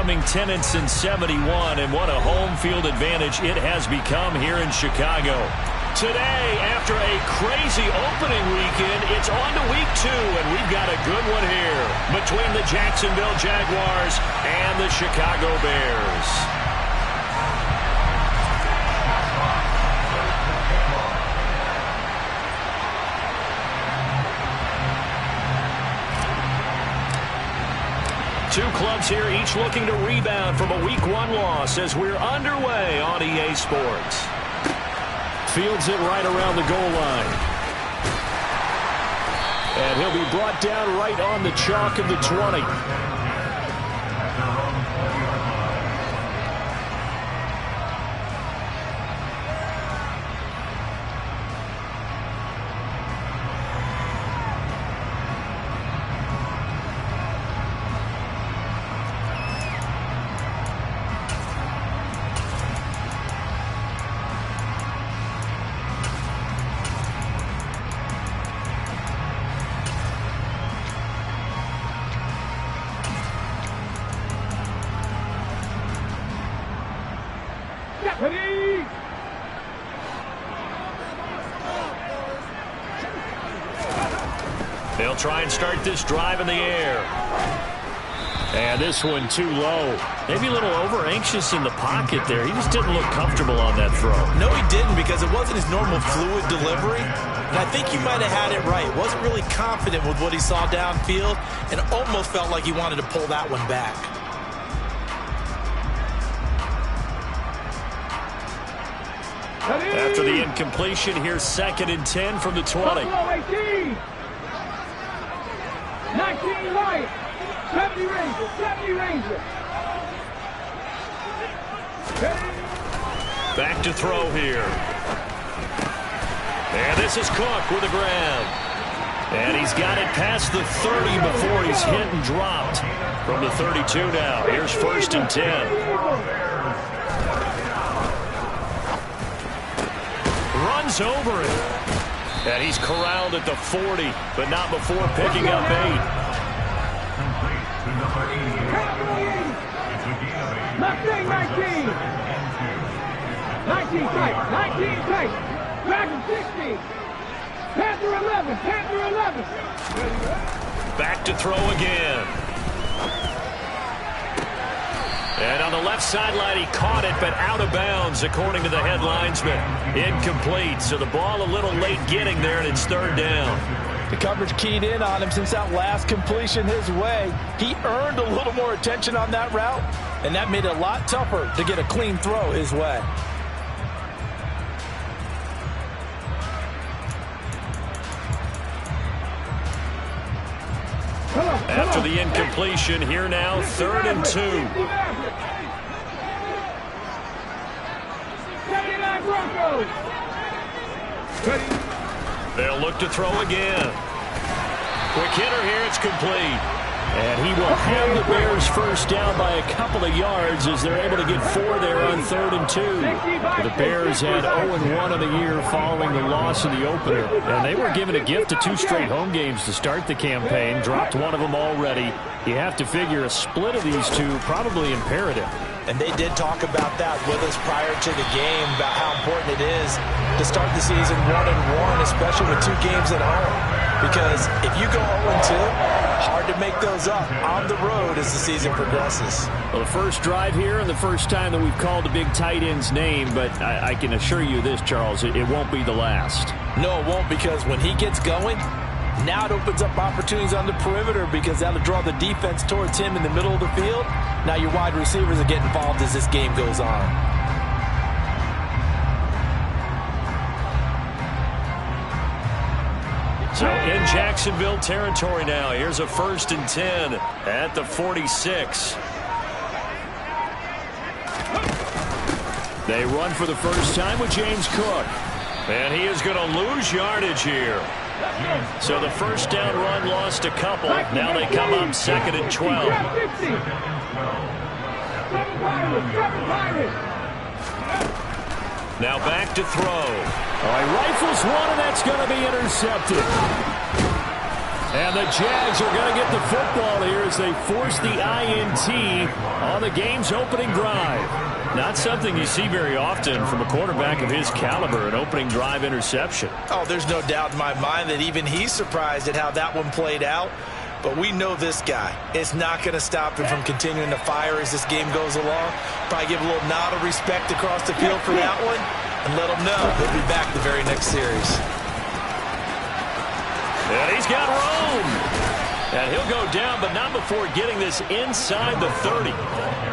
becoming tenants in 71, and what a home field advantage it has become here in Chicago. Today, after a crazy opening weekend, it's on to week 2, and we've got a good one here between the Jacksonville Jaguars and the Chicago Bears. Two clubs here, each looking to rebound from a Week 1 loss as we're underway on EA Sports. Fields it right around the goal line. And he'll be brought down right on the chalk of the 20. They'll try and start this drive in the air. And this one too low. Maybe a little over-anxious in the pocket there. He just didn't look comfortable on that throw. No, he didn't, because it wasn't his normal fluid delivery. And I think you might have had it right. Wasn't really confident with what he saw downfield and almost felt like he wanted to pull that one back. After the incompletion, here's 2nd and 10 from the 20. 19 right, 70 Rangers, 70 Rangers. Back to throw here. And this is Cook with a grab. And he's got it past the 30 before he's hit and dropped. From the 32 now, here's 1st and 10. Runs over it. And he's corralled at the 40, but not before picking up 8. 19 tight, 19 tight. Dragon 60. Panther 11, Panther 11. Back to throw again. And on the left sideline, he caught it, but out of bounds, according to the head linesman. Incomplete, so the ball a little late getting there, and it's 3rd down. The coverage keyed in on him since that last completion his way. He earned a little more attention on that route, and that made it a lot tougher to get a clean throw his way. After the incompletion, here now, 3rd and 2. They'll look to throw again. Quick hitter here, it's complete. And he will have the Bears first down by a couple of yards as they're able to get 4 there on 3rd and 2. The Bears had 0-1 in the year following the loss in the opener. And they were given a gift of 2 straight home games to start the campaign. Dropped one of them already. You have to figure a split of these two probably imperative. And they did talk about that with us prior to the game, about how important it is to start the season 1-1, especially with 2 games at home. Because if you go 0-2, hard to make those up on the road as the season progresses. Well, the first drive here and the first time that we've called the big tight end's name, but I can assure you this, Charles, it won't be the last. No, it won't, because when he gets going, now it opens up opportunities on the perimeter, because that'll draw the defense towards him in the middle of the field. Now your wide receivers will get involved as this game goes on. So in Jacksonville territory now. Here's a 1st and 10 at the 46. They run for the first time with James Cook. And he is going to lose yardage here. So the first down run lost a couple. Now they come up 2nd and 12. Now back to throw. All right, rifles one, and that's going to be intercepted. And the Jags are going to get the football here as they force the INT on the game's opening drive. Not something you see very often from a quarterback of his caliber, an opening drive interception. Oh, there's no doubt in my mind that even he's surprised at how that one played out. But we know this guy. It's not going to stop him from continuing to fire as this game goes along. Probably give a little nod of respect across the field for that one and let him know he'll be back the very next series. And he's got room. And he'll go down, but not before getting this inside the 30.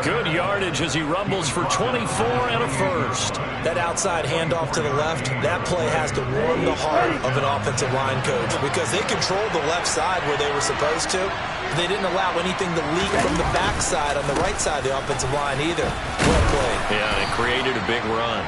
Good yardage as he rumbles for 24 and a first. That outside handoff to the left, that play has to warm the heart of an offensive line coach because they controlled the left side where they were supposed to. They didn't allow anything to leak from the backside on the right side of the offensive line either. Well played. Yeah, it created a big run.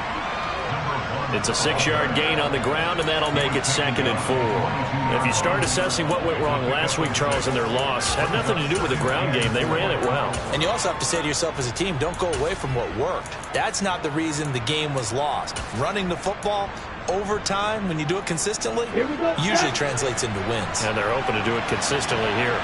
It's a 6-yard gain on the ground, and that'll make it 2nd and 4. If you start assessing what went wrong last week, Charles, in their loss, had nothing to do with the ground game. They ran it well. And you also have to say to yourself as a team, don't go away from what worked. That's not the reason the game was lost. Running the football over time, when you do it consistently, usually translates into wins. And they're open to do it consistently here.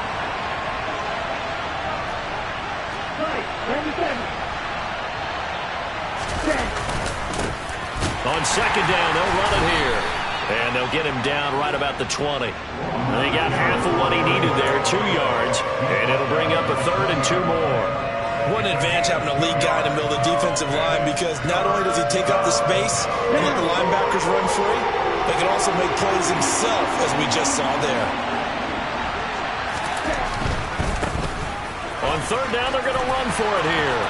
On 2nd down, they'll run it here. And they'll get him down right about the 20. They got half of what he needed there, 2 yards. And it'll bring up a 3rd and 2 more. What an advantage having a lead guy in the middle of the defensive line because not only does he take up the space and let the linebackers run free, but he can also make plays himself, as we just saw there. On 3rd down, they're going to run for it here.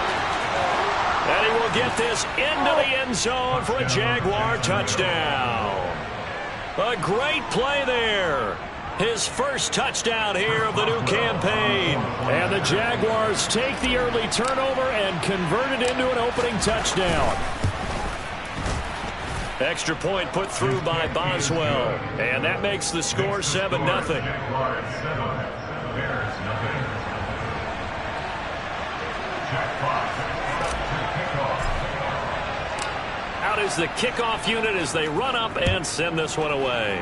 And he will get this into the end zone for a Jaguar touchdown. A great play there. His first touchdown here of the new campaign. And the Jaguars take the early turnover and convert it into an opening touchdown. Extra point put through by Boswell. And that makes the score 7-0. Out is the kickoff unit as they run up and send this one away.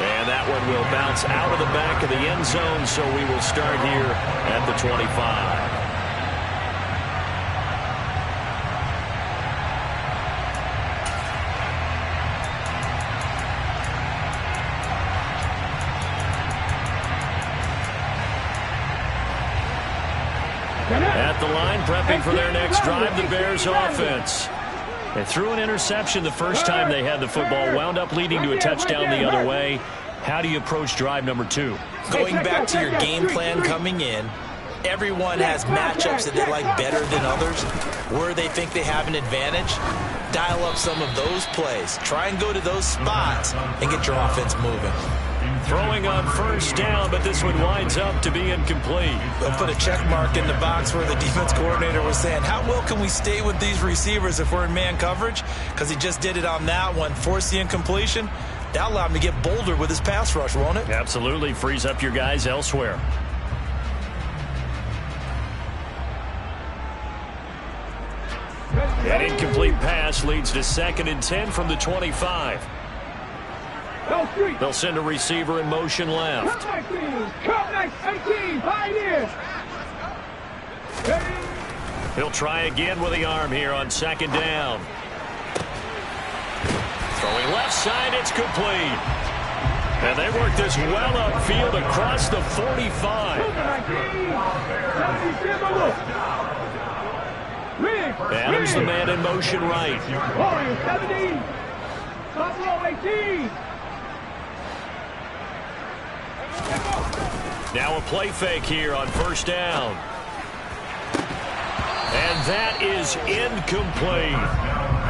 And that one will bounce out of the back of the end zone, so we will start here at the 25. At the line, prepping for their next drive, the Bears offense. They threw an interception the first time they had the football, wound up leading to a touchdown the other way. How do you approach drive number 2? Going back to your game plan coming in, everyone has matchups that they like better than others. Where they think they have an advantage, dial up some of those plays. Try and go to those spots and get your offense moving. Throwing on 1st down, but this one winds up to be incomplete. They'll put a check mark in the box where the defense coordinator was saying, how well can we stay with these receivers if we're in man coverage? Because he just did it on that one, forced the incompletion. That'll allow him to get bolder with his pass rush, won't it? Absolutely. Frees up your guys elsewhere. An incomplete pass leads to 2nd and 10 from the 25. They'll send a receiver in motion left. He'll try again with the arm here on 2nd down. Throwing left side, it's complete. And they work this well upfield across the 45. Adams the man in motion right. Now a play fake here on 1st down. And that is incomplete.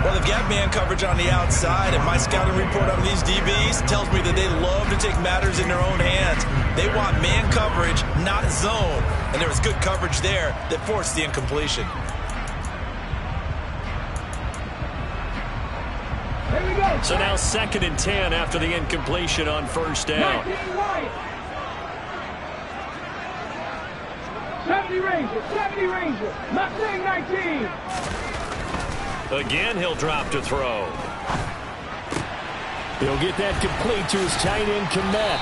Well, they've got man coverage on the outside, and my scouting report on these DBs tells me that they love to take matters in their own hands. They want man coverage, not zone. And there was good coverage there that forced the incompletion. So now 2nd and 10 after the incompletion on 1st down. 70 Ranger, Mustang 19. Again, he'll drop to throw. He'll get that complete to his tight end, Kmet.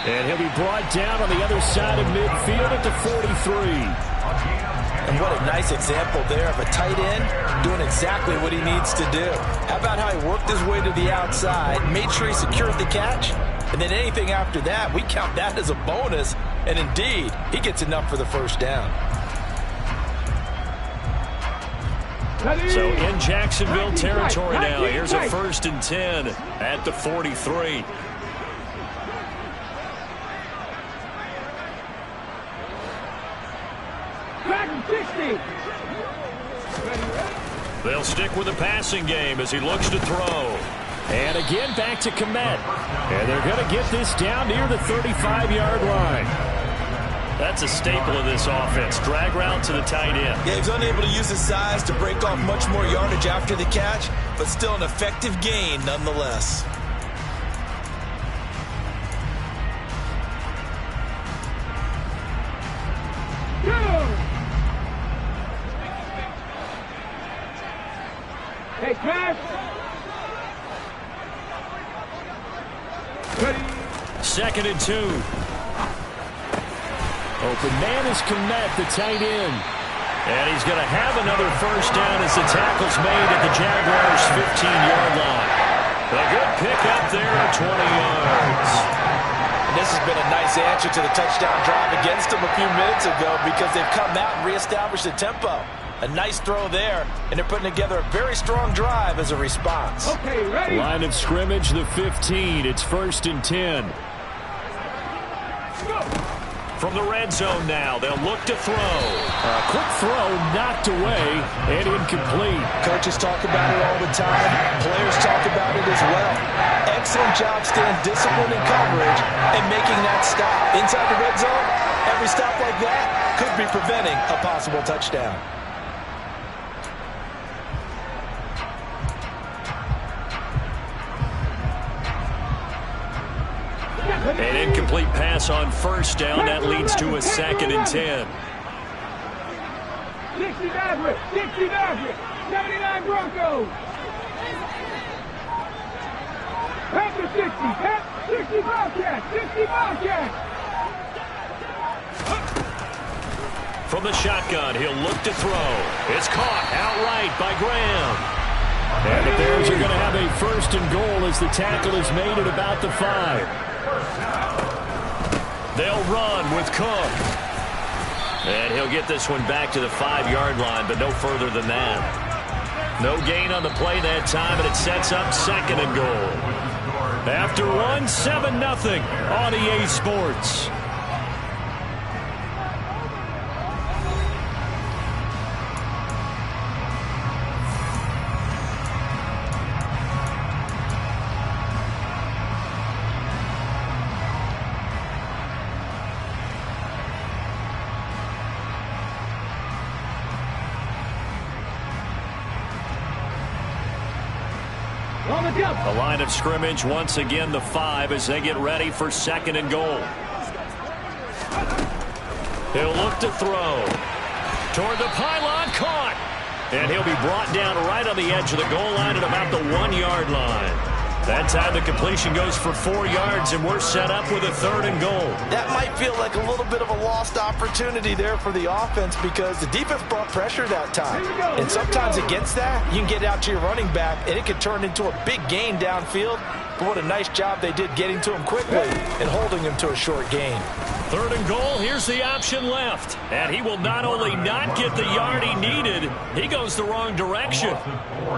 And he'll be brought down on the other side of midfield at the 43. And what a nice example there of a tight end doing exactly what he needs to do. How about how he worked his way to the outside, made sure he secured the catch, and then anything after that, we count that as a bonus. And indeed, he gets enough for the first down. So in Jacksonville territory now, here's a 1st and 10 at the 43. They'll stick with the passing game as he looks to throw. And again, back to Kmet. And they're going to get this down near the 35-yard line. That's a staple of this offense. Drag route to the tight end. Yeah, he's unable to use his size to break off much more yardage after the catch, but still an effective gain nonetheless. Hey, pass. Ready. 2nd and 2. Open man is Kmet, the tight end. And he's going to have another first down as the tackle's made at the Jaguars' 15-yard line. A good pickup there at 20 yards. And this has been a nice answer to the touchdown drive against them a few minutes ago because they've come out and reestablished the tempo. A nice throw there, and they're putting together a very strong drive as a response. Okay, ready. Line of scrimmage, the 15. It's 1st and 10. Go. From the red zone now, they'll look to throw. A quick throw knocked away and incomplete. Coaches talk about it all the time. Players talk about it as well. Excellent job staying disciplined in coverage and making that stop. Inside the red zone, every stop like that could be preventing a possible touchdown. An incomplete pass on first down. That leads to a 2nd and 10. 60 Maverick, 60 Maverick, 79 Broncos. After 60 Bobcats, 60 Bobcats. From the shotgun, he'll look to throw. It's caught outright by Graham. And the Bears are going to have a 1st and goal as the tackle is made at about the 5. They'll run with Cook. And he'll get this one back to the 5-yard line, but no further than that. No gain on the play that time, and it sets up 2nd and goal. After one, 7-0 on EA Sports. The line of scrimmage, once again, the 5 as they get ready for 2nd and goal. He'll look to throw. Toward the pylon, caught. And he'll be brought down right on the edge of the goal line at about the 1-yard line. That time the completion goes for 4 yards, and we're set up with a 3rd and goal. That might feel like a little bit of a lost opportunity there for the offense because the defense brought pressure that time. And sometimes against that, you can get out to your running back, and it could turn into a big gain downfield. But what a nice job they did getting to him quickly and holding him to a short gain. 3rd and goal, here's the option left. And he will not only not get the yard he needed, he goes the wrong direction.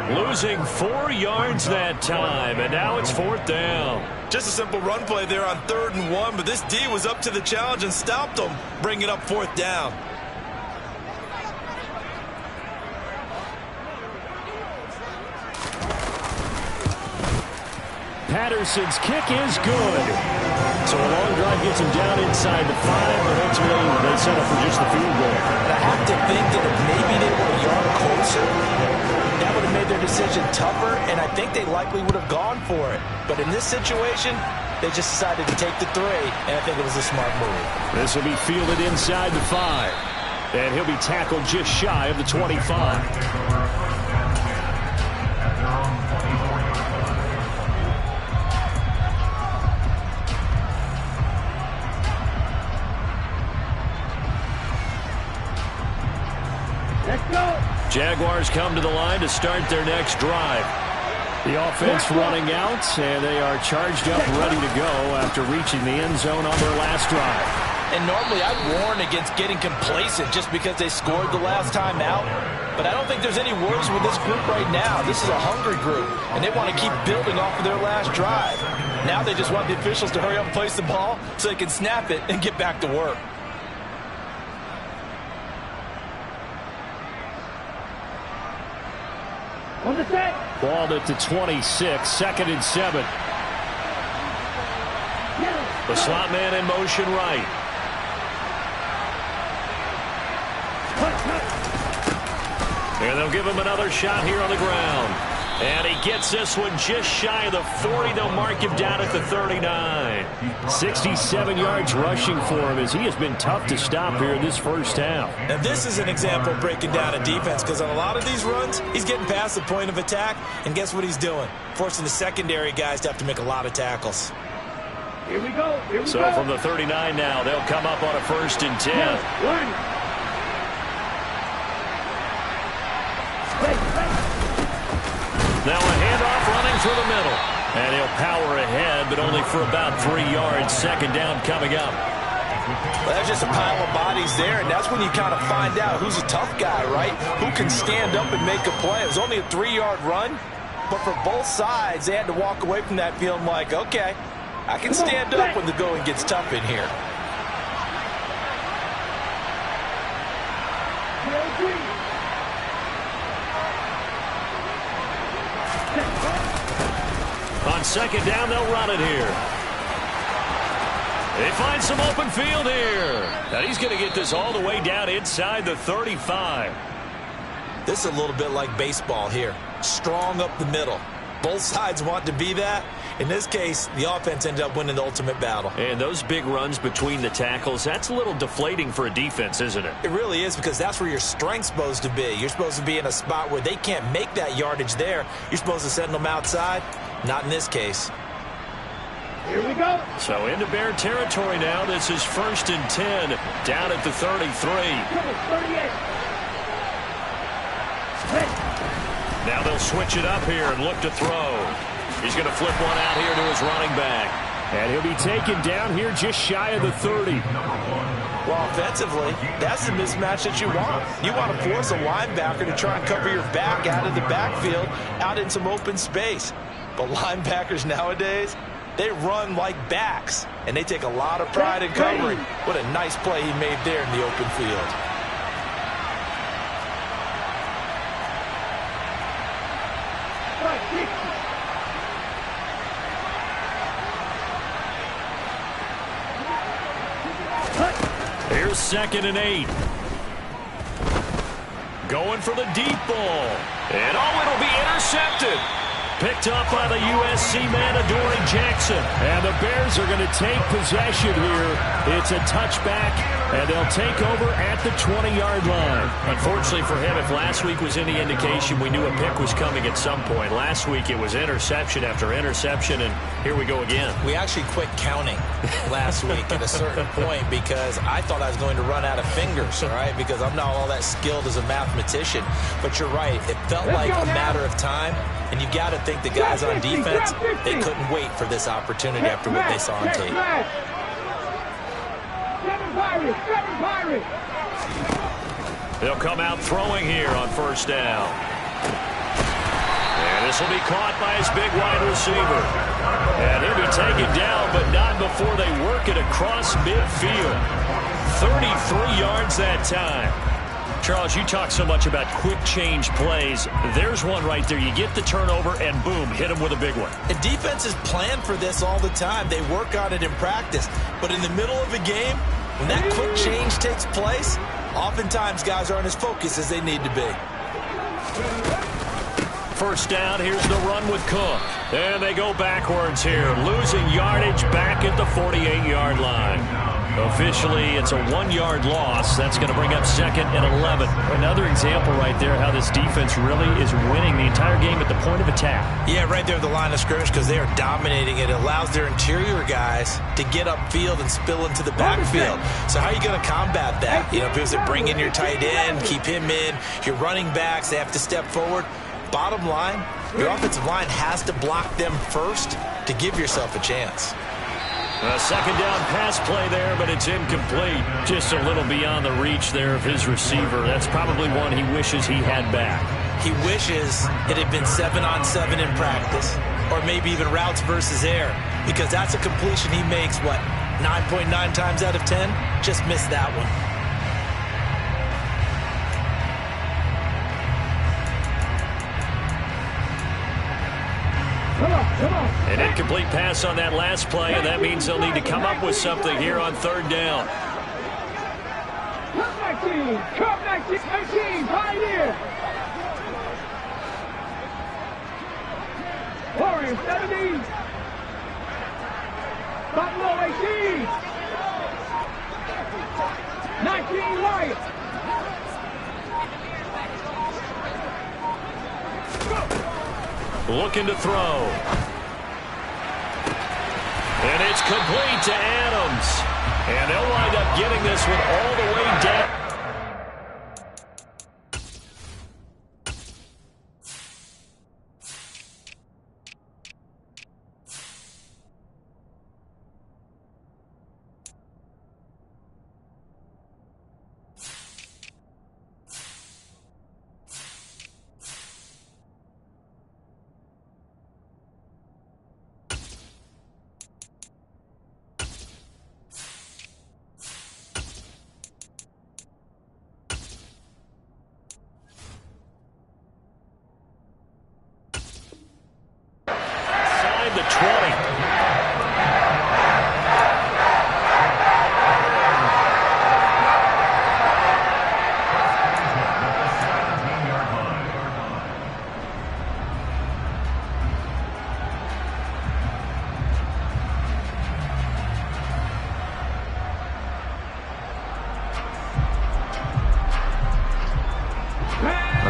Losing 4 yards that time, and now it's 4th down. Just a simple run play there on 3rd and 1, but this D was up to the challenge and stopped them, bringing up 4th down. Patterson's kick is good. So a long drive gets him down inside the 5, but ultimately they set up for just the field goal. And I have to think that if maybe they were a yard closer, that would have made their decision tougher, and I think they likely would have gone for it. But in this situation, they just decided to take the 3, and I think it was a smart move. This will be fielded inside the 5, and he'll be tackled just shy of the 25. Let's go. Jaguars come to the line to start their next drive. The offense running out, and they are charged up, ready to go after reaching the end zone on their last drive. And normally I'd warn against getting complacent just because they scored the last time out. But I don't think there's any worries with this group right now. This is a hungry group, and they want to keep building off of their last drive. Now they just want the officials to hurry up and place the ball so they can snap it and get back to work. On the set. Ball at the 26, 2nd and 7. The slot man in motion right. And they'll give him another shot here on the ground. And he gets this one just shy of the 40. They'll mark him down at the 39. 67 yards rushing for him as he has been tough to stop here in this first half. Now this is an example of breaking down a defense, because on a lot of these runs, he's getting past the point of attack, and guess what he's doing? Forcing the secondary guys to have to make a lot of tackles. Here we go. Here we go. So from the 39 now, they'll come up on a 1st and 10. One. Now a handoff running through the middle. And he'll power ahead, but only for about 3 yards. 2nd down coming up. Well, that's just a pile of bodies there, and that's when you kind of find out who's a tough guy, right? Who can stand up and make a play. It was only a 3-yard run, but for both sides, they had to walk away from that feeling like, okay, I can stand up when the going gets tough in here. On 2nd down, they'll run it here. They find some open field here. And he's going to get this all the way down inside the 35. This is a little bit like baseball here. Strong up the middle. Both sides want to be that. In this case, the offense ended up winning the ultimate battle. And those big runs between the tackles, that's a little deflating for a defense, isn't it? It really is, because that's where your strength's supposed to be. You're supposed to be in a spot where they can't make that yardage there. You're supposed to send them outside. Not in this case. Here we go. So into Bear territory now. This is 1st and 10 down at the 33. 38. Now they'll switch it up here and look to throw. He's going to flip one out here to his running back. And he'll be taken down here just shy of the 30. Well, offensively, that's the mismatch that you want. You want to force a linebacker to try and cover your back out of the backfield, out in some open space. But linebackers nowadays, they run like backs, and they take a lot of pride in covering. What a nice play he made there in the open field. Here's 2nd and 8. Going for the deep ball. And it'll be intercepted. Picked up by the USC man, Adoree Jackson. And the Bears are going to take possession here. It's a touchback, and they'll take over at the 20-yard line. Unfortunately for him, if last week was any indication, we knew a pick was coming at some point. Last week it was interception after interception, and here we go again. We actually quit counting last week at a certain point because I thought I was going to run out of fingers, all right, because I'm not all that skilled as a mathematician. But you're right. It felt like a matter of time. And you got to think the guys on defense, they couldn't wait for this opportunity after what they saw on tape. They'll come out throwing here on 1st down. And this will be caught by his big wide receiver. And he'll be taken down, but not before they work it across midfield. 33 yards that time. Charles, you talk so much about quick change plays. There's one right there. You get the turnover, and boom, hit him with a big one. And defenses plan for this all the time. They work on it in practice. But in the middle of a game, when that quick change takes place, oftentimes guys aren't as focused as they need to be. 1st down, here's the run with Cook. And they go backwards here, losing yardage back at the 48-yard line. Officially, it's a 1-yard loss. That's going to bring up 2nd and 11. Another example right there how this defense really is winning the entire game at the point of attack. Yeah, right there at the line of scrimmage because they are dominating it. It allows their interior guys to get upfield and spill into the backfield. So how are you going to combat that? You know, because they bring in your tight end, keep him in. Your running backs, they have to step forward. Bottom line, your offensive line has to block them first to give yourself a chance. A 2nd down pass play there, but it's incomplete. Just a little beyond the reach there of his receiver. That's probably one he wishes he had back. He wishes it had been 7-on-7 in practice, or maybe even routes versus air, because that's a completion he makes, 9.9 times out of 10? Just missed that one. An incomplete pass on that last play, and that means they'll need to come up with something here on 3rd down. Cup 19, Pioneer. Warriors 70. Buffalo 18. 19 Wyatt. Looking to throw. And it's complete to Adams. And they'll wind up getting this one all the way down. The 20.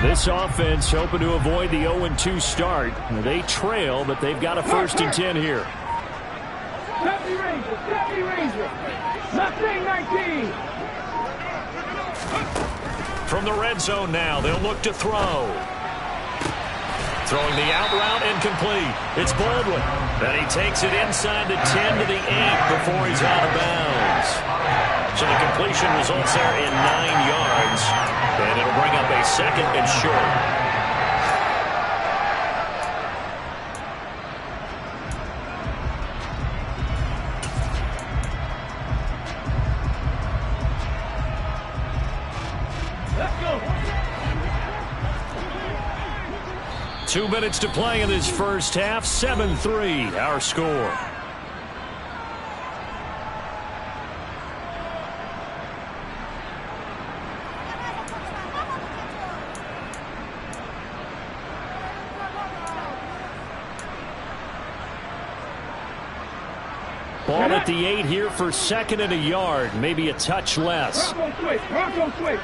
This offense hoping to avoid the 0-2 start. They trail, but they've got a 1st and 10 here. 70 Ranger. Mustang 19. From the red zone now, they'll look to throw. Throwing the out route incomplete. It's Baldwin. And he takes it inside the 10 to the 8 before he's out of bounds. So the completion results there in 9 yards. And it'll bring up a 2nd and short. Let's go. 2 minutes to play in this first half. 7-3, our score. Ball at the 8 here for 2nd and a yard. Maybe a touch less. Bronco switch.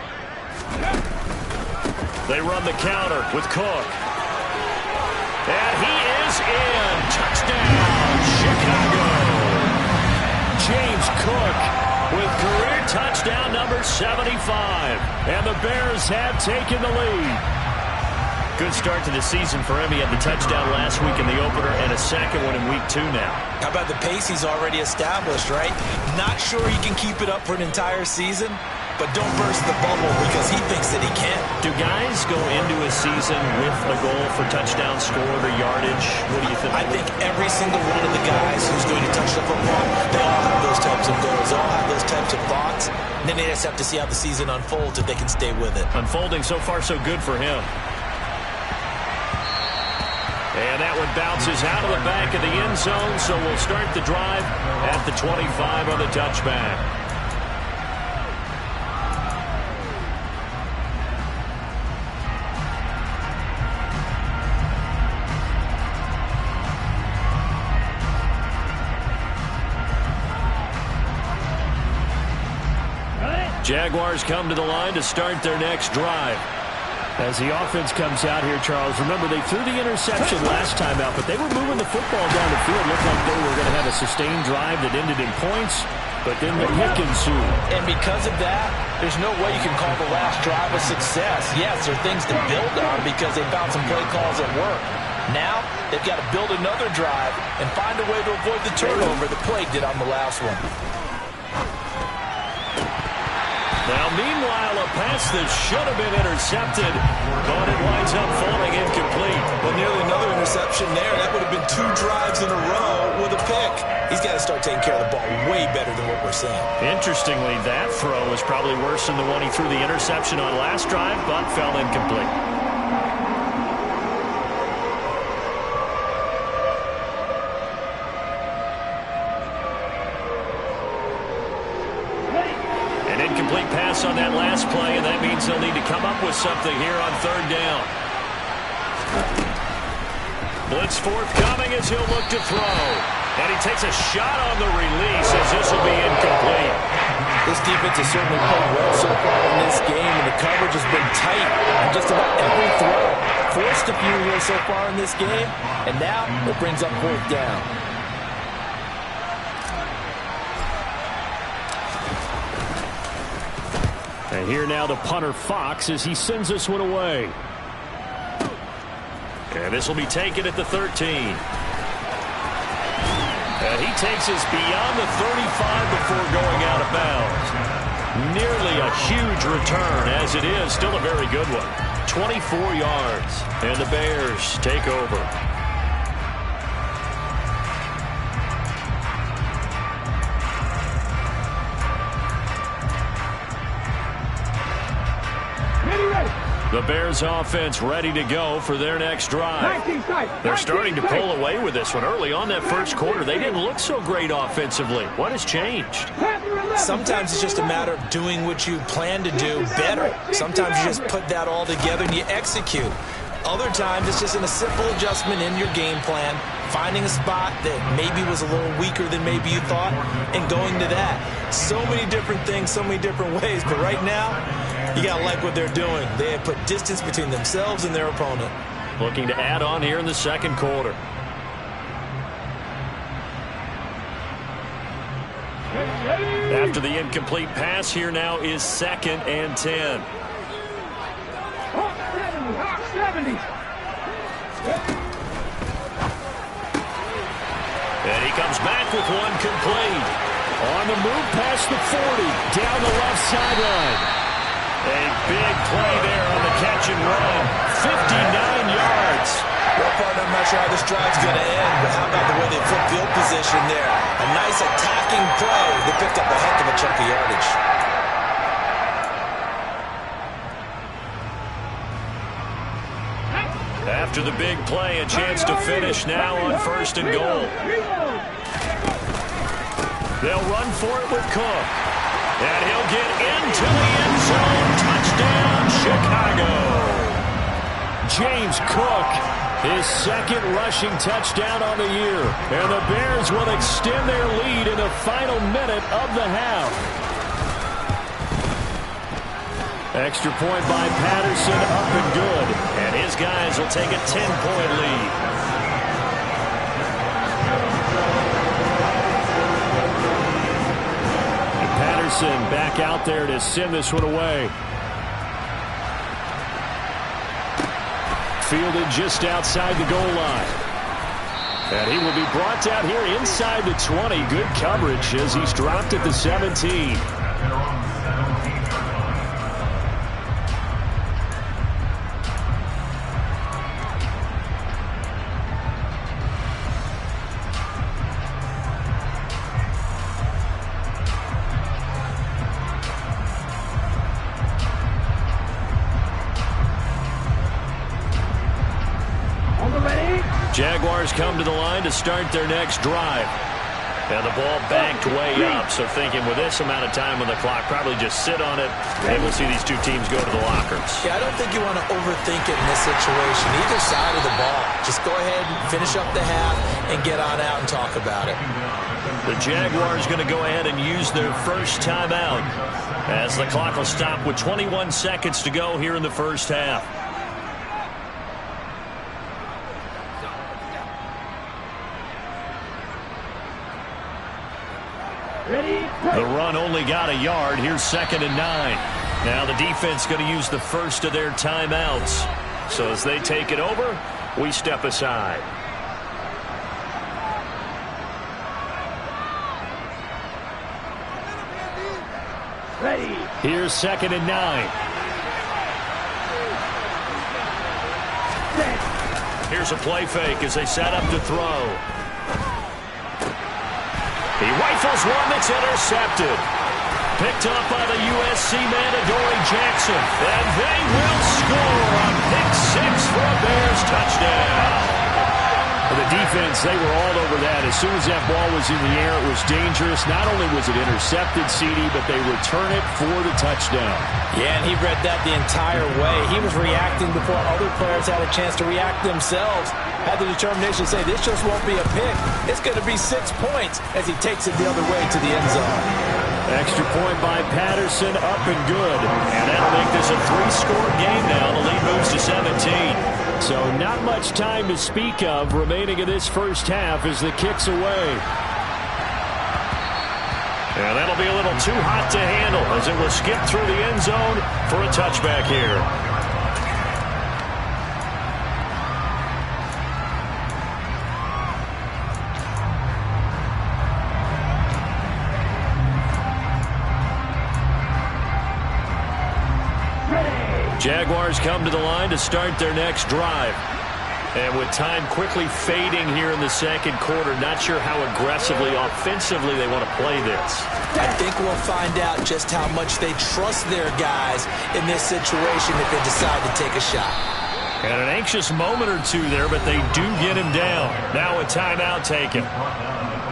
They run the counter with Cook. And he is in. Touchdown, Chicago. James Cook with career touchdown number 75. And the Bears have taken the lead. Good start to the season for him. He had the touchdown last week in the opener and a 2nd one in week 2 now. How about the pace he's already established, right? Not sure he can keep it up for an entire season, but don't burst the bubble because he thinks that he can. Do guys go into a season with a goal for touchdown scored or yardage? What do you think? I think every single one of the guys who's going to touch the football, they all have those types of goals. They all have those types of thoughts. And then they just have to see how the season unfolds if they can stay with it. Unfolding so far so good for him. And that one bounces out of the back of the end zone, so we'll start the drive at the 25 on the touchback. Jaguars come to the line to start their next drive. As the offense comes out here, Charles, remember they threw the interception last time out, but they were moving the football down the field. Looked like they were going to have a sustained drive that ended in points, but then the pick ensued. And because of that, there's no way you can call the last drive a success. Yes, there are things to build on because they found some play calls at work. Now, they've got to build another drive and find a way to avoid the turnover the play did on the last one. Now, meanwhile, a pass that should have been intercepted, but it winds up falling incomplete. Well, nearly another interception there. That would have been 2 drives in a row with a pick. He's got to start taking care of the ball way better than what we're seeing. Interestingly, that throw was probably worse than the one he threw the interception on last drive, but fell incomplete. Incomplete pass on that last play, and that means they'll need to come up with something here on 3rd down. Blitz forthcoming as he'll look to throw. And he takes a shot on the release as this will be incomplete. This defense has certainly played well so far in this game, and the coverage has been tight on just about every throw. Forced a few here so far in this game, and now it brings up 4th down. And here now the punter Fox as he sends this one away. And this will be taken at the 13. And he takes us beyond the 35 before going out of bounds. Nearly a huge return, as it is still a very good one. 24 yards. And the Bears take over. The Bears offense ready to go for their next drive. They're starting to pull away with this one. Early on that first quarter, they didn't look so great offensively. What has changed? Sometimes it's just a matter of doing what you plan to do better. Sometimes you just put that all together and you execute. Other times it's just a simple adjustment in your game plan, finding a spot that maybe was a little weaker than maybe you thought, and going to that. So many different things, so many different ways, but right now, you got to like what they're doing. They have put distance between themselves and their opponent. Looking to add on here in the second quarter. After the incomplete pass, here now is 2nd and 10. And he comes back with one complete. On the move past the 40, down the left sideline. A big play there on the catch and run. 59 yards. Well, partner, I'm not sure how this drive's going to end, but how about the way they flip field position there? A nice attacking play. They picked up a heck of a chunk of yardage. After the big play, a chance to finish now on 1st and goal. They'll run for it with Cook. And he'll get into the end zone. Touchdown, Chicago. James Cook, his 2nd rushing touchdown on the year. And the Bears will extend their lead in the final minute of the half. Extra point by Patterson, up and good. And his guys will take a 10-point lead. Patterson back out there to send this one away. Fielded just outside the goal line. And he will be brought down here inside the 20. Good coverage as he's dropped at the 17. Jaguars come to the line to start their next drive. And the ball backed way up, so thinking with this amount of time on the clock, probably just sit on it, and we'll see these two teams go to the lockers. Yeah, I don't think you want to overthink it in this situation. Either side of the ball. Just go ahead and finish up the half and get on out and talk about it. The Jaguars going to go ahead and use their first timeout as the clock will stop with 21 seconds to go here in the first half. The run only got a yard. Here's 2nd and 9. Now the defense going to use the first of their timeouts. So as they take it over, we step aside. Ready. Here's 2nd and 9. Here's a play fake as they set up to throw. He rifles one that's intercepted. Picked up by the USC man, Adoree Jackson. And they will score on pick 6 for a Bears touchdown. The defense, they were all over that. As soon as that ball was in the air, it was dangerous. Not only was it intercepted, CD, but they return it for the touchdown. Yeah, and he read that the entire way. He was reacting before other players had a chance to react themselves. Had the determination to say, this just won't be a pick. It's going to be 6 points as he takes it the other way to the end zone. Extra point by Patterson, up and good. And that'll make this a 3-score game now. The lead moves to 17. So not much time to speak of remaining in this first half as the kick's away. And that'll be a little too hot to handle as it will skip through the end zone for a touchback here. Jaguars come to the line to start their next drive. And with time quickly fading here in the second quarter, not sure how aggressively, offensively they want to play this. I think we'll find out just how much they trust their guys in this situation if they decide to take a shot. And an anxious moment or two there, but they do get him down. Now a timeout taken.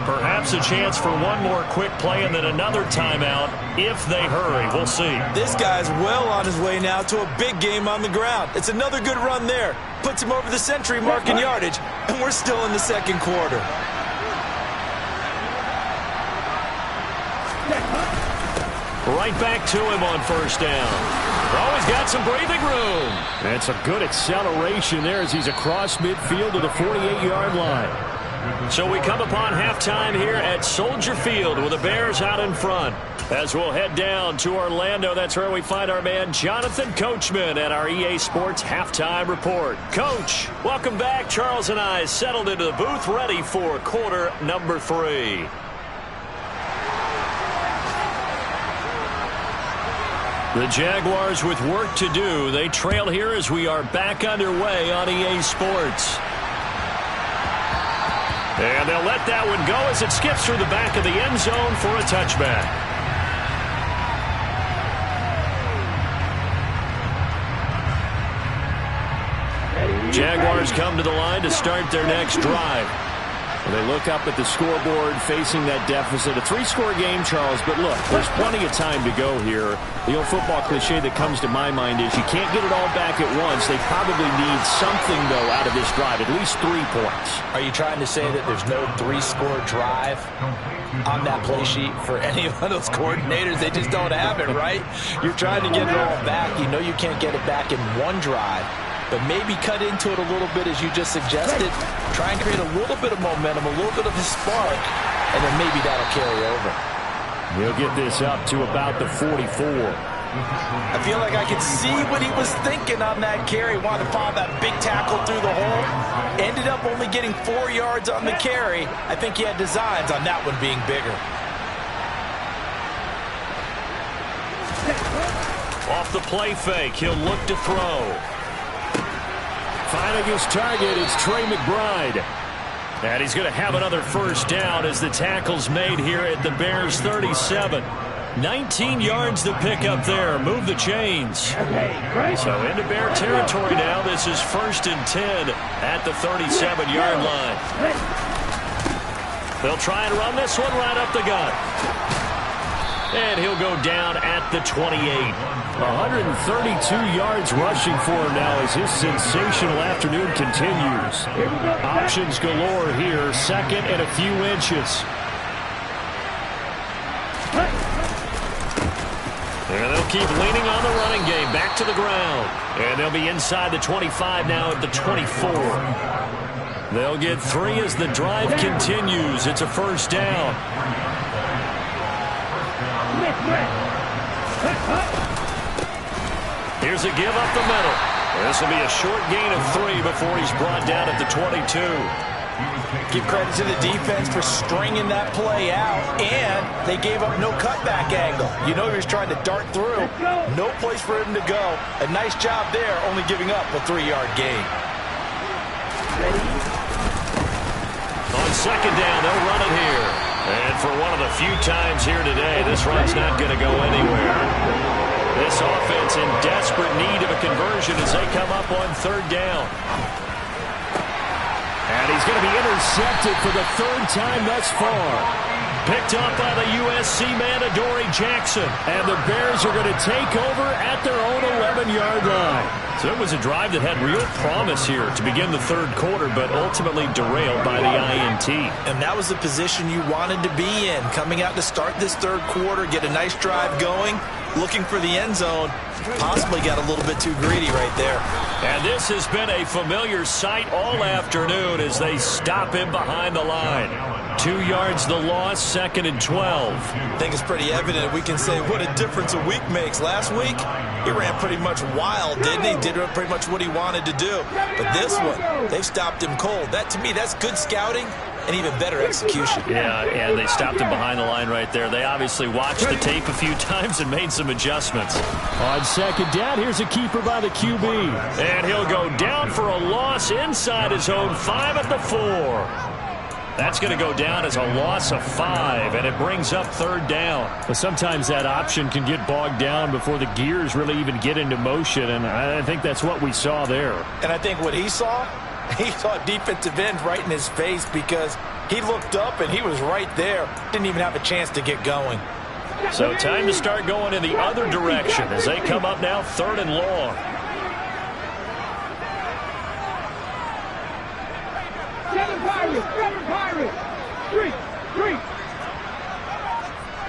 Perhaps a chance for one more quick play and then another timeout if they hurry. We'll see. This guy's well on his way now to a big game on the ground. It's another good run there. Puts him over the century mark in yardage, and we're still in the second quarter. Right back to him on first down. Oh, he's got some breathing room. That's a good acceleration there as he's across midfield to the 48-yard line. So we come upon halftime here at Soldier Field with the Bears out in front. As we'll head down to Orlando, that's where we find our man Jonathan Coachman at our EA Sports Halftime Report. Coach, welcome back. Charles and I settled into the booth ready for quarter number 3. The Jaguars with work to do. They trail here as we are back underway on EA Sports. And they'll let that one go as it skips through the back of the end zone for a touchback. Jaguars come to the line to start their next drive. They look up at the scoreboard facing that deficit. A 3-score game, Charles, but look, there's plenty of time to go here. The old football cliche that comes to my mind is you can't get it all back at once. They probably need something, though, out of this drive, at least 3 points. Are you trying to say that there's no 3-score drive on that play sheet for any of those coordinators? They just don't have it, right? You're trying to get it all back. You know you can't get it back in one drive. But maybe cut into it a little bit as you just suggested. Try and create a little bit of momentum, a little bit of a spark, and then maybe that'll carry over. He'll get this up to about the 44. I feel like I could see what he was thinking on that carry. Wanted to follow that big tackle through the hole. Ended up only getting 4 yards on the carry. I think he had designs on that one being bigger. Off the play fake, he'll look to throw. Finding his target, it's Trey McBride. And he's going to have another first down as the tackle's made here at the Bears 37. 19 yards to pick up there. Move the chains. So into Bear territory now. This is 1st and 10 at the 37-yard line. They'll try and run this one right up the gut. And he'll go down at the 28. 132 yards rushing for him now as his sensational afternoon continues. Options galore here. Second and a few inches. And they'll keep leaning on the running game. Back to the ground. And they'll be inside the 25 now at the 24. They'll get 3 as the drive continues. It's a first down. Here's a give up the middle. This will be a short gain of 3 before he's brought down at the 22. Give credit to the defense for stringing that play out, and they gave up no cutback angle. You know he was trying to dart through. No place for him to go. A nice job there, only giving up a 3-yard gain. On second down, they'll run it here. And for one of the few times here today, this run's not going to go anywhere. This offense in desperate need of a conversion as they come up on third down. And he's going to be intercepted for the 3rd time thus far. Picked up by the USC man, Adoree Jackson. And the Bears are going to take over at their own 11-yard line. So it was a drive that had real promise here to begin the 3rd quarter, but ultimately derailed by the INT. And that was the position you wanted to be in. Coming out to start this 3rd quarter, get a nice drive going, looking for the end zone. Possibly got a little bit too greedy right there. And this has been a familiar sight all afternoon as they stop him behind the line. 2 yards the loss, 2nd and 12. I think it's pretty evident we can say what a difference a week makes. Last week, he ran pretty much wild, didn't he? Did pretty much what he wanted to do. But this one, they've stopped him cold. That, to me, that's good scouting and even better execution. Yeah, and they stopped him behind the line right there. They obviously watched the tape a few times and made some adjustments. On second down, here's a keeper by the QB. And he'll go down for a loss inside his own 5 at the 4. That's going to go down as a loss of 5, and it brings up 3rd down. But sometimes that option can get bogged down before the gears really even get into motion, and I think that's what we saw there. And I think what he saw defensive end right in his face because he looked up and he was right there. Didn't even have a chance to get going. So time to start going in the other direction as they come up now 3rd and long. 7 Pirates, 3.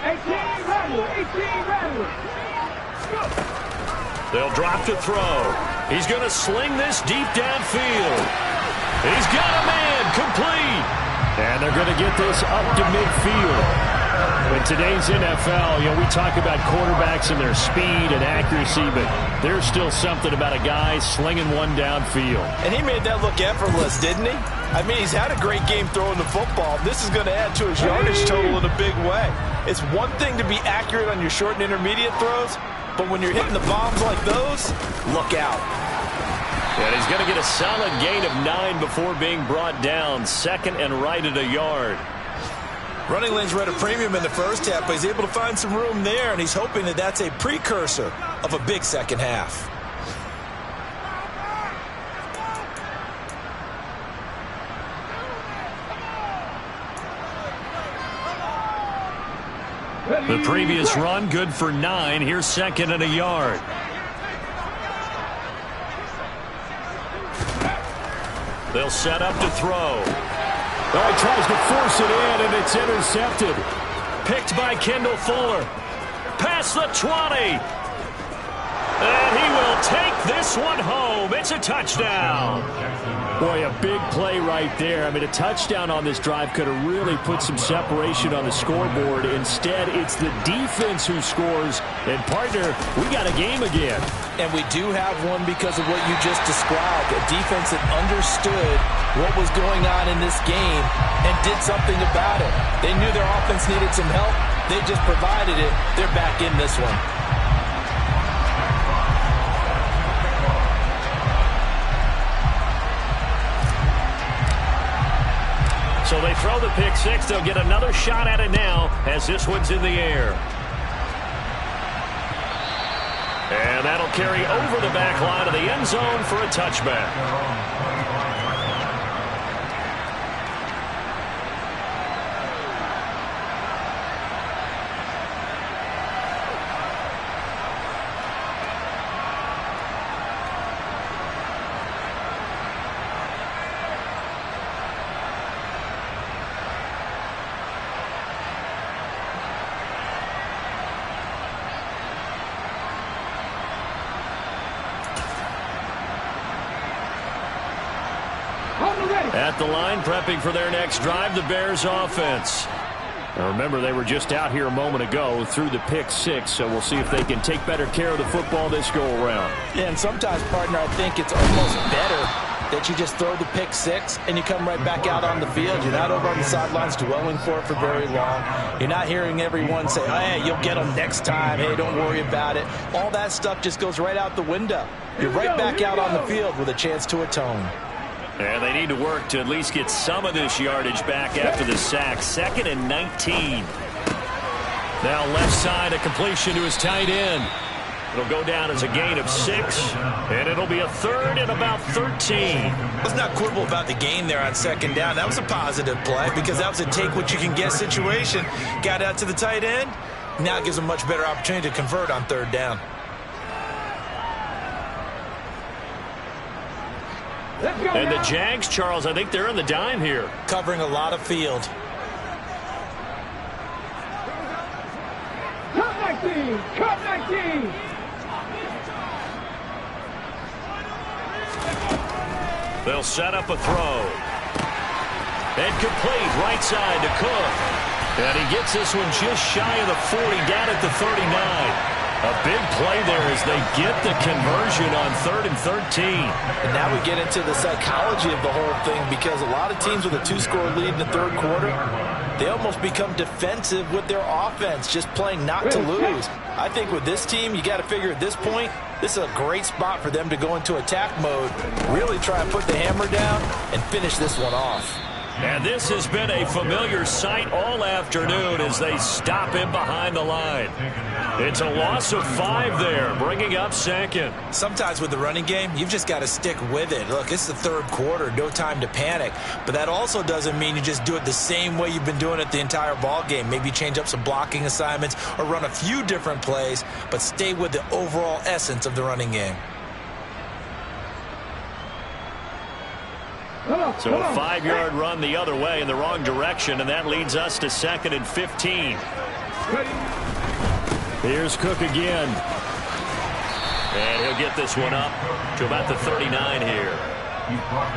18 Rattlers. They'll drop to throw. He's going to sling this deep downfield. He's got a man complete. And they're going to get this up to midfield. In today's NFL, we talk about quarterbacks and their speed and accuracy, but there's still something about a guy slinging one downfield. And he made that look effortless, didn't he? I mean, he's had a great game throwing the football. This is going to add to his yardage total in a big way. It's one thing to be accurate on your short and intermediate throws, but when you're hitting the bombs like those, look out. And he's going to get a solid gain of 9 before being brought down. 2nd and right at a yard. Running lanes were at a premium in the first half, but he's able to find some room there, and he's hoping that that's a precursor of a big second half. The previous run, good for 9. Here's 2nd and a yard. They'll set up to throw. Oh, he tries to force it in, and it's intercepted. Picked by Kendall Fuller. Past the 20. And he will take this one home. It's a touchdown. Boy, a big play right there. I mean, a touchdown on this drive could have really put some separation on the scoreboard. Instead, it's the defense who scores. And, partner, we got a game again. And we do have one because of what you just described. A defense that understood what was going on in this game and did something about it. They knew their offense needed some help. They just provided it. They're back in this one. So they throw the pick six. They'll get another shot at it now as this one's in the air. And that'll carry over the back line of the end zone for a touchback. At the line, prepping for their next drive, the Bears offense. Now remember, they were just out here a moment ago through the pick six, so we'll see if they can take better care of the football this go-around. Yeah, and sometimes, partner, I think it's almost better that you just throw the pick six and you come right back out on the field. You're not over on the sidelines dwelling for it for very long. You're not hearing everyone say, oh, hey, you'll get them next time. Hey, don't worry about it. All that stuff just goes right out the window. You're right back out on the field with a chance to atone. And they need to work to at least get some of this yardage back after the sack. 2nd and 19. Now left side, a completion to his tight end. It'll go down as a gain of 6, and it'll be a 3rd and about 13. Let's not quibble about the gain there on 2nd down. That was a positive play because that was a take-what-you-can-get situation. Got out to the tight end. Now it gives them a much better opportunity to convert on 3rd down. And the Jags, Charles, I think they're in the dime here. Covering a lot of field. Cut 19! Cut 19! They'll set up a throw. And complete, right side to Cook. And he gets this one just shy of the 40, down at the 39. A big play there as they get the conversion on 3rd and 13. And now we get into the psychology of the whole thing because a lot of teams with a 2-score lead in the 3rd quarter, they almost become defensive with their offense, just playing not to lose. I think with this team, you got to figure at this point, this is a great spot for them to go into attack mode, really try and put the hammer down and finish this one off. And this has been a familiar sight all afternoon as they stop him behind the line. It's a loss of 5 there, bringing up 2nd. Sometimes with the running game, you've just got to stick with it. Look, it's the 3rd quarter, no time to panic. But that also doesn't mean you just do it the same way you've been doing it the entire ball game. Maybe change up some blocking assignments or run a few different plays, but stay with the overall essence of the running game. So a 5-yard run the other way in the wrong direction, and that leads us to 2nd and 15. Here's Cook again. And he'll get this one up to about the 39 here.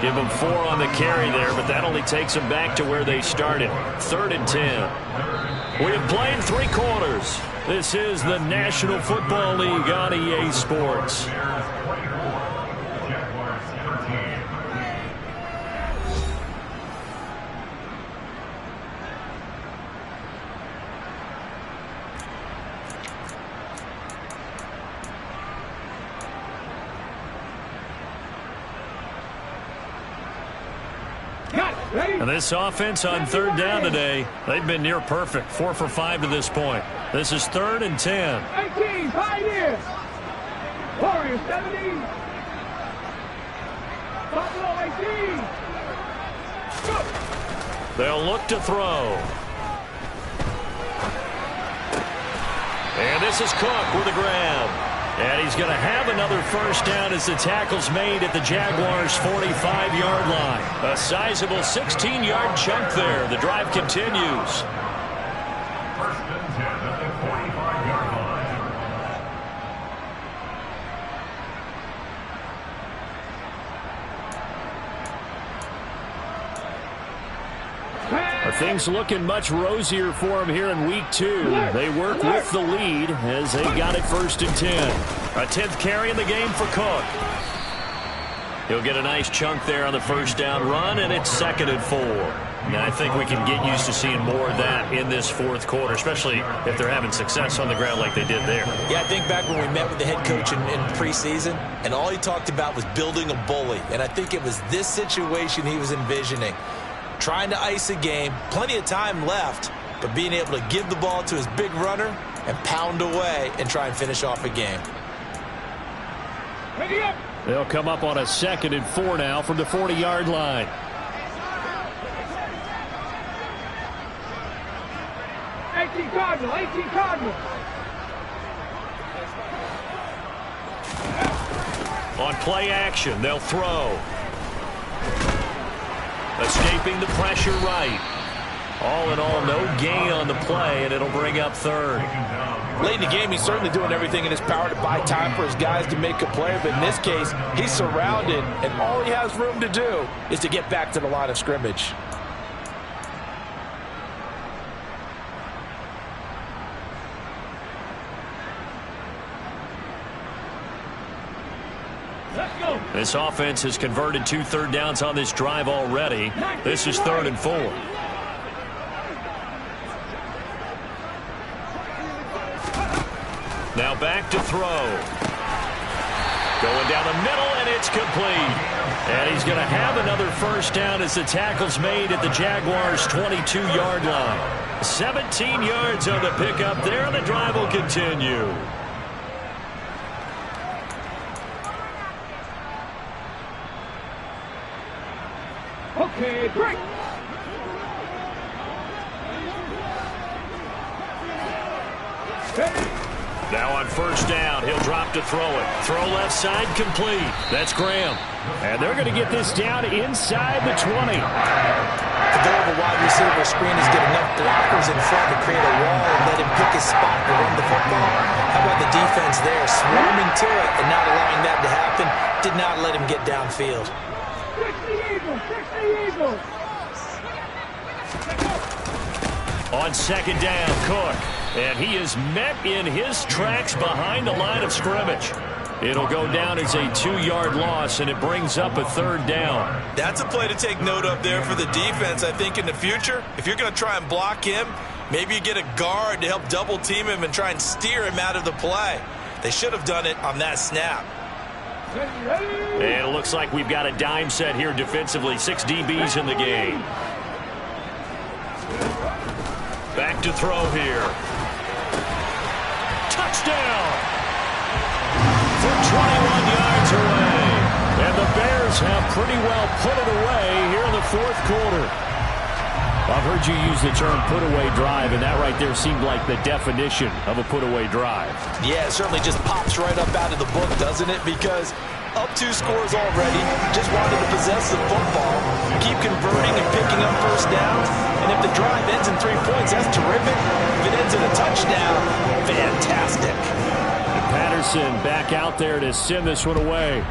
Give him 4 on the carry there, but that only takes them back to where they started. 3rd and 10. We have played 3 quarters. This is the National Football League on EA Sports. And this offense on 3rd down today, they've been near perfect. 4 for 5 to this point. This is 3rd and 10. 18, Pioneers! Warriors 70. Buffalo 18. Go. They'll look to throw. And this is Cook with a grab. And he's going to have another first down as the tackle's made at the Jaguars' 45-yard line. A sizable 16-yard chunk there. The drive continues. First and 10 at the 45-yard line. Are things looking much rosier for him here in week 2? They work with the lead as they got it 1st and 10. A 10th carry in the game for Cook. He'll get a nice chunk there on the first down run, and it's 2nd and 4. Now, I think we can get used to seeing more of that in this 4th quarter, especially if they're having success on the ground like they did there. Yeah, I think back when we met with the head coach in preseason, and all he talked about was building a bully. And I think it was this situation he was envisioning. Trying to ice a game, plenty of time left, but being able to give the ball to his big runner and pound away and try and finish off a game. They'll come up on a 2nd and 4 now from the 40-yard line. Cardinal, 18 Cardinal. On play action, they'll throw. Escaping the pressure right. All in all, no gain on the play, and it'll bring up third. Late in the game, he's certainly doing everything in his power to buy time for his guys to make a play. But in this case, he's surrounded, and all he has room to do is to get back to the line of scrimmage. This offense has converted 2 third downs on this drive already. This is 3rd and 4. Now back to throw. Going down the middle, and it's complete. And he's going to have another first down as the tackle's made at the Jaguars' 22-yard line. 17 yards on the pickup there, and the drive will continue. Okay, break. Now on first down, he'll drop to throw it. Throw left side, complete. That's Graham. And they're going to get this down inside the 20. The goal of a wide receiver screen is get enough blockers in front to create a wall and let him pick his spot to run the football. How about the defense there, swarming to it and not allowing that to happen? Did not let him get downfield. 60 Eagles, 60 Eagles. On second down, Cook. And he is met in his tracks behind the line of scrimmage. It'll go down as a 2-yard loss, and it brings up a 3rd down. That's a play to take note of there for the defense. I think in the future, if you're going to try and block him, maybe you get a guard to help double team him and try and steer him out of the play. They should have done it on that snap. And it looks like we've got a dime set here defensively. 6 DBs in the game. Back to throw here. Touchdown! From 21 yards away. And the Bears have pretty well put it away here in the 4th quarter. I've heard you use the term put-away drive, and that right there seemed like the definition of a put-away drive. Yeah, it certainly just pops right up out of the book, doesn't it? Because up 2 scores already, just wanted to possess the football, keep converting and picking up first downs. And if the drive ends in 3 points, that's terrific. If it ends in a touchdown, fantastic. And Patterson back out there to send this one away.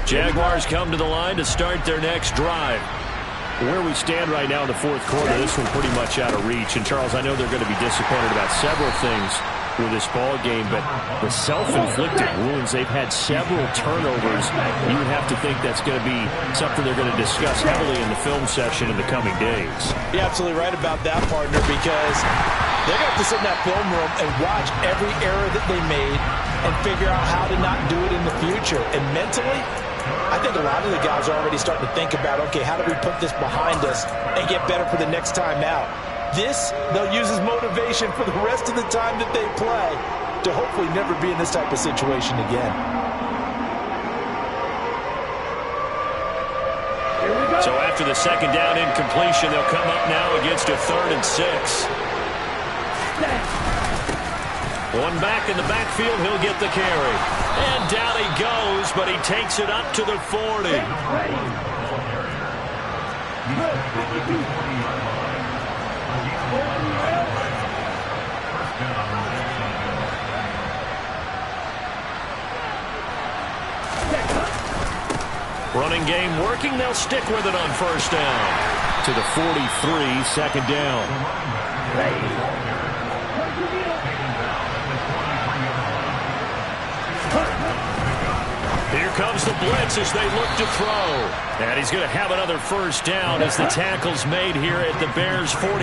Jaguars come to the line to start their next drive. Where we stand right now in the 4th quarter, this one pretty much out of reach. And, Charles, I know they're going to be disappointed about several things with this ball game, but the self-inflicted wounds, they've had several turnovers. You would have to think that's going to be something they're going to discuss heavily in the film session in the coming days. You're absolutely right about that, partner, because they're going to have to sit in that film room and watch every error that they made and figure out how to not do it in the future. And mentally, I think a lot of the guys are already starting to think about, okay, how do we put this behind us and get better for the next time out? This, they'll use as motivation for the rest of the time that they play to hopefully never be in this type of situation again. So after the second down incompletion, they'll come up now against a 3rd and 6. One back in the backfield, he'll get the carry. And down he goes, but he takes it up to the 40. Running game working, they'll stick with it on first down. To the 43, second down. Here comes the blitz as they look to throw. And he's going to have another first down as the tackle's made here at the Bears' 43.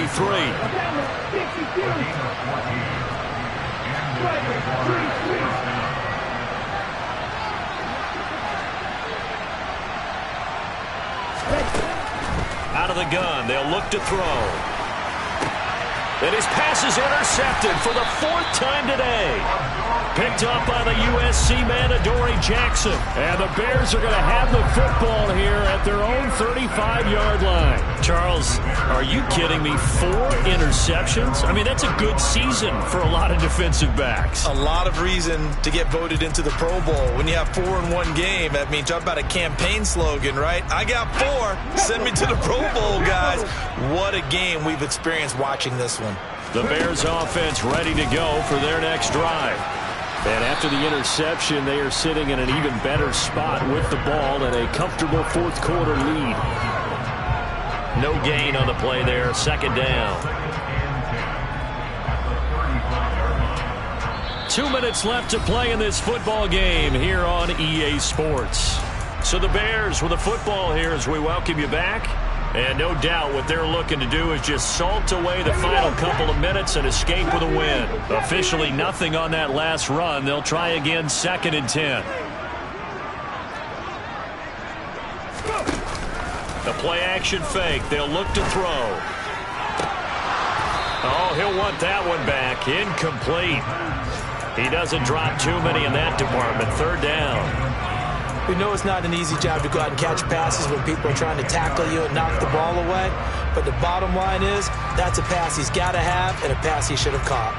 Out of the gun, they'll look to throw. And his pass is intercepted for the 4th time today. Picked up by the USC man, Adoree Jackson. And the Bears are going to have the football here at their own 35-yard line. Charles, are you kidding me? 4 interceptions? I mean, that's a good season for a lot of defensive backs. A lot of reason to get voted into the Pro Bowl. When you have 4 in one game, I mean, talk about a campaign slogan, right? I got 4. Send me to the Pro Bowl, guys. What a game we've experienced watching this one. The Bears offense ready to go for their next drive. And after the interception, they are sitting in an even better spot with the ball and a comfortable 4th quarter lead. No gain on the play there. 2nd down. 2 minutes left to play in this football game here on EA Sports. So the Bears with the football here as we welcome you back. And no doubt what they're looking to do is just salt away the final couple of minutes and escape with a win. Officially nothing on that last run. They'll try again 2nd and 10. The play action fake. They'll look to throw. Oh, he'll want that one back. Incomplete. He doesn't drop too many in that department. 3rd down. We know it's not an easy job to go out and catch passes when people are trying to tackle you and knock the ball away. But the bottom line is, that's a pass he's got to have and a pass he should have caught.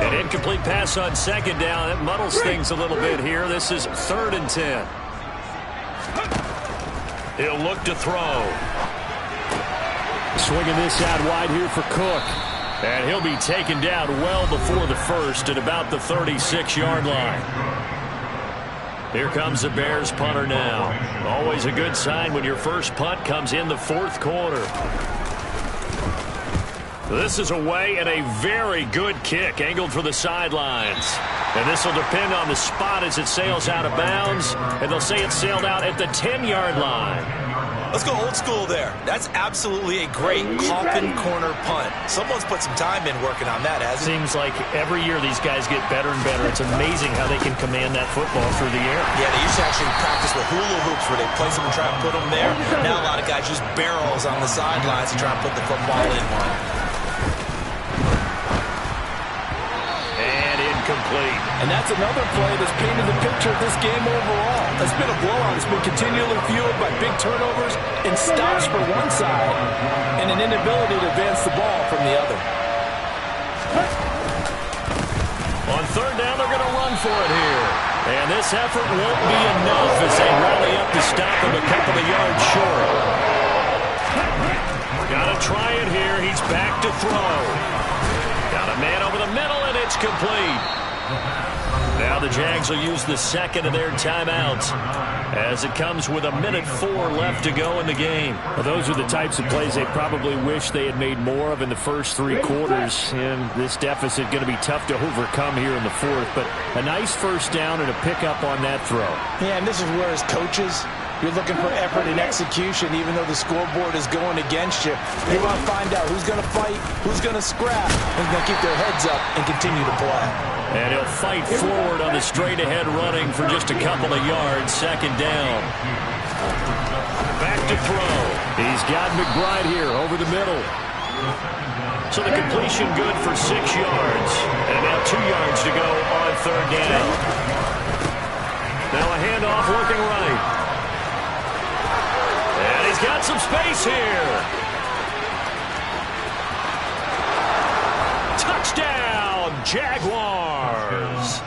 An incomplete pass on 2nd down. That muddles things a little bit here. This is 3rd and 10. He'll look to throw. Swinging this out wide here for Cook. And he'll be taken down well before the 1st at about the 36-yard line. Here comes the Bears punter now. Always a good sign when your first punt comes in the 4th quarter. This is away and a very good kick angled for the sidelines. And this will depend on the spot as it sails out of bounds. And they'll say it sailed out at the 10-yard line. Let's go old school there. That's absolutely a great coffin corner punt. Someone's put some time in working on that, hasn't it? Seems like every year these guys get better and better. It's amazing how they can command that football through the air. Yeah, they used to actually practice with hula hoops where they place them and try and put them there. Now a lot of guys use barrels on the sidelines to try and put the football in one. And incomplete. And that's another play that's painted the picture of this game overall. It's been a blowout. It's been continually fueled by big turnovers and stops for one side and an inability to advance the ball from the other. On 3rd down, they're going to run for it here. And this effort won't be enough as they rally up to stop him a couple of yards short. Got to try it here. He's back to throw. Got a man over the middle, and it's complete. Now the Jags will use the 2nd of their timeouts as it comes with 1:04 left to go in the game. Well, those are the types of plays they probably wish they had made more of in the first 3 quarters. And this deficit going to be tough to overcome here in the 4th. But a nice 1st down and a pickup on that throw. Yeah, and this is where as coaches, you're looking for effort and execution even though the scoreboard is going against you. You want to find out who's going to fight, who's going to scrap, who's going to keep their heads up and continue to play. And he'll fight forward on the straight-ahead running for just a couple of yards. 2nd down. Back to throw. He's got McBride here over the middle. So the completion good for 6 yards. And now 2 yards to go on 3rd down. Now a handoff looking right. And he's got some space here. Touchdown, Jaguars.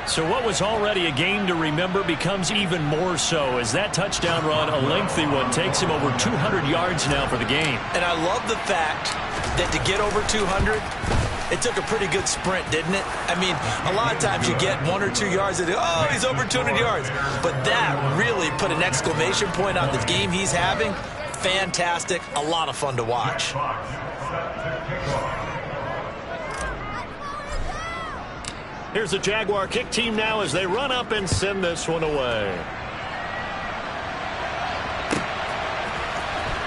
So what was already a game to remember becomes even more so as that touchdown run, a lengthy one, takes him over 200 yards now for the game. And I love the fact that to get over 200, it took a pretty good sprint, didn't it? I mean, a lot of times you get 1 or 2 yards and, oh, he's over 200 yards. But that really put an exclamation point on the game he's having. Fantastic. A lot of fun to watch. Here's the Jaguar kick team now as they run up and send this one away.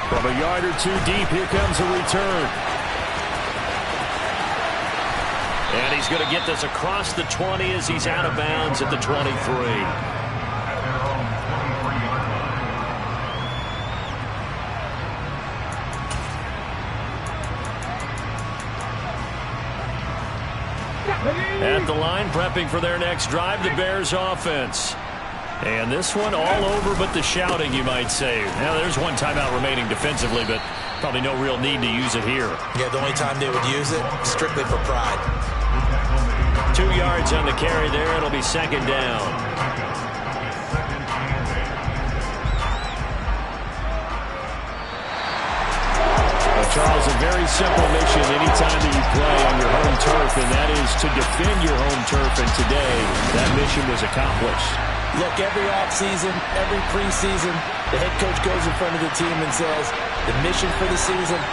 From a yard or 2 deep, here comes a return. And he's going to get this across the 20 as he's out of bounds at the 23. at the line, prepping for their next drive, the Bears offense. And this one all over but the shouting, you might say. Now, there's one timeout remaining defensively, but probably no real need to use it here. Yeah, the only time they would use it, strictly for pride. 2 yards on the carry there. It'll be second down. Charles, a very simple mission anytime that you play on your home turf, and that is to defend your home turf, and today that mission was accomplished. Look, every offseason, every preseason, the head coach goes in front of the team and says, the mission for the season,